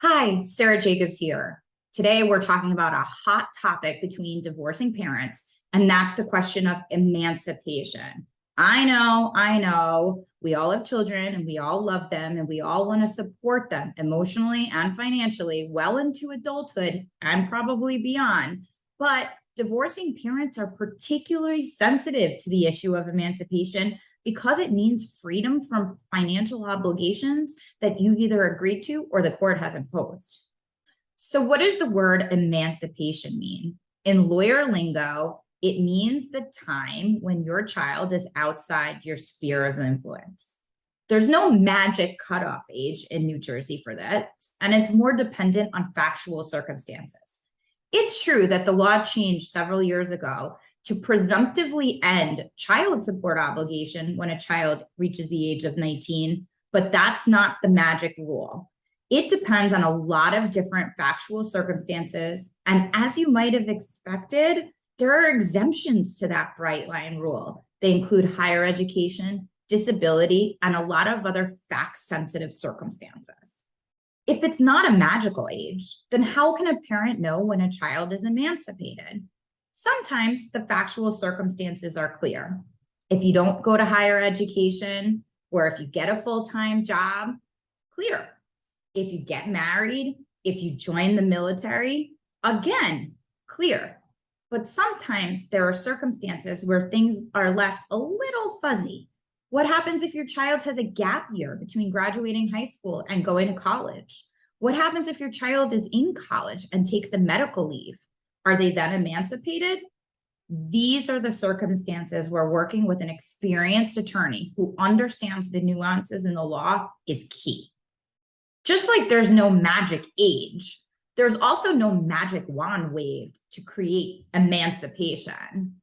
Hi, Sarah Jacobs here. Today, we're talking about a hot topic between divorcing parents, and that's the question of emancipation. I know, we all have children and we all love them and we all want to support them emotionally and financially well into adulthood and probably beyond. But divorcing parents are particularly sensitive to the issue of emancipation because it means freedom from financial obligations that you've either agreed to or the court has imposed. So, what does the word emancipation mean? In lawyer lingo, it means the time when your child is outside your sphere of influence. There's no magic cutoff age in New Jersey for this, and it's more dependent on factual circumstances. It's true that the law changed several years ago to presumptively end child support obligation when a child reaches the age of 19, but that's not the magic rule. It depends on a lot of different factual circumstances. And as you might have expected, there are exemptions to that bright line rule. They include higher education, disability, and a lot of other fact-sensitive circumstances. If it's not a magical age, then how can a parent know when a child is emancipated? Sometimes the factual circumstances are clear. If you don't go to higher education, or if you get a full-time job, clear. If you get married, if you join the military, again, clear. But sometimes there are circumstances where things are left a little fuzzy. What happens if your child has a gap year between graduating high school and going to college? What happens if your child is in college and takes a medical leave? Are they then emancipated? These are the circumstances where working with an experienced attorney who understands the nuances in the law is key. Just like there's no magic age, there's also no magic wand waved to create emancipation.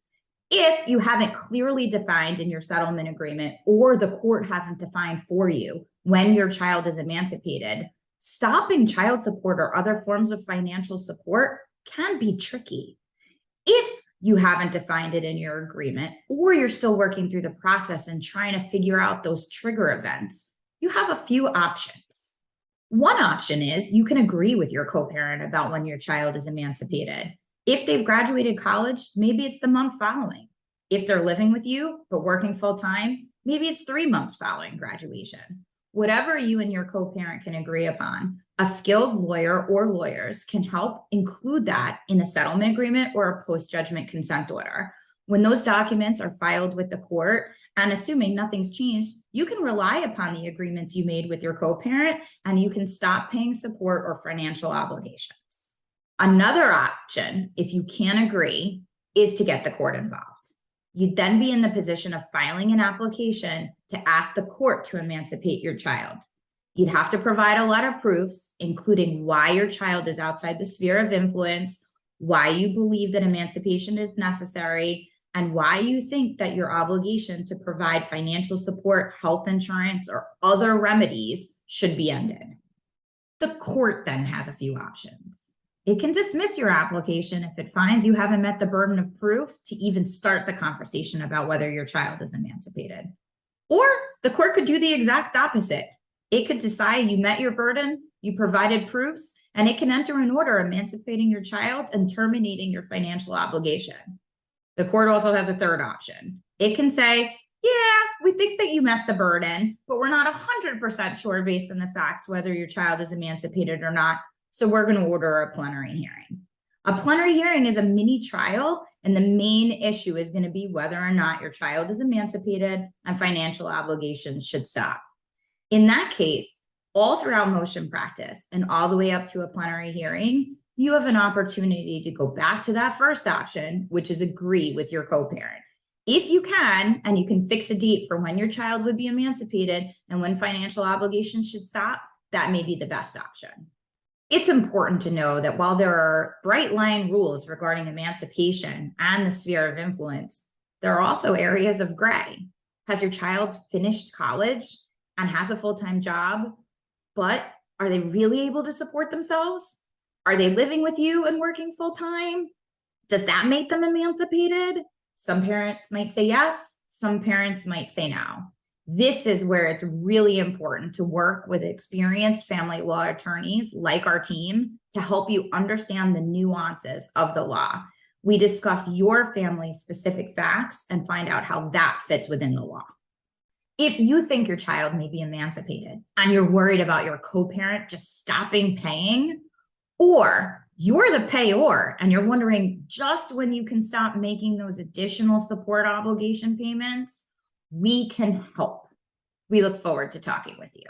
If you haven't clearly defined in your settlement agreement or the court hasn't defined for you when your child is emancipated, stopping child support or other forms of financial support can be tricky. If you haven't defined it in your agreement, or you're still working through the process and trying to figure out those trigger events, you have a few options. One option is you can agree with your co-parent about when your child is emancipated. If they've graduated college, maybe it's the month following. If they're living with you but working full-time, maybe it's 3 months following graduation. Whatever you and your co-parent can agree upon, a skilled lawyer or lawyers can help include that in a settlement agreement or a post-judgment consent order. When those documents are filed with the court, and assuming nothing's changed, you can rely upon the agreements you made with your co-parent and you can stop paying support or financial obligations. Another option, if you can't agree, is to get the court involved. You'd then be in the position of filing an application to ask the court to emancipate your child. You'd have to provide a lot of proofs, including why your child is outside the sphere of influence, why you believe that emancipation is necessary, and why you think that your obligation to provide financial support, health insurance, or other remedies should be ended. The court then has a few options. It can dismiss your application if it finds you haven't met the burden of proof to even start the conversation about whether your child is emancipated. Or the court could do the exact opposite. It could decide you met your burden, you provided proofs, and it can enter an order emancipating your child and terminating your financial obligation. The court also has a third option. It can say, yeah, we think that you met the burden, but we're not 100% sure based on the facts whether your child is emancipated or not. So we're going to order a plenary hearing. A plenary hearing is a mini trial, and the main issue is going to be whether or not your child is emancipated and financial obligations should stop. In that case, all throughout motion practice and all the way up to a plenary hearing, you have an opportunity to go back to that first option, which is agree with your co-parent. If you can, and you can fix a date for when your child would be emancipated and when financial obligations should stop, that may be the best option. It's important to know that while there are bright line rules regarding emancipation and the sphere of influence, there are also areas of gray. Has your child finished college and has a full-time job, but are they really able to support themselves? Are they living with you and working full-time? Does that make them emancipated? Some parents might say yes, some parents might say no. This is where it's really important to work with experienced family law attorneys like our team to help you understand the nuances of the law. We discuss your family's specific facts and find out how that fits within the law. If you think your child may be emancipated and you're worried about your co-parent just stopping paying, or you're the payor and you're wondering just when you can stop making those additional support obligation payments, we can help. We look forward to talking with you.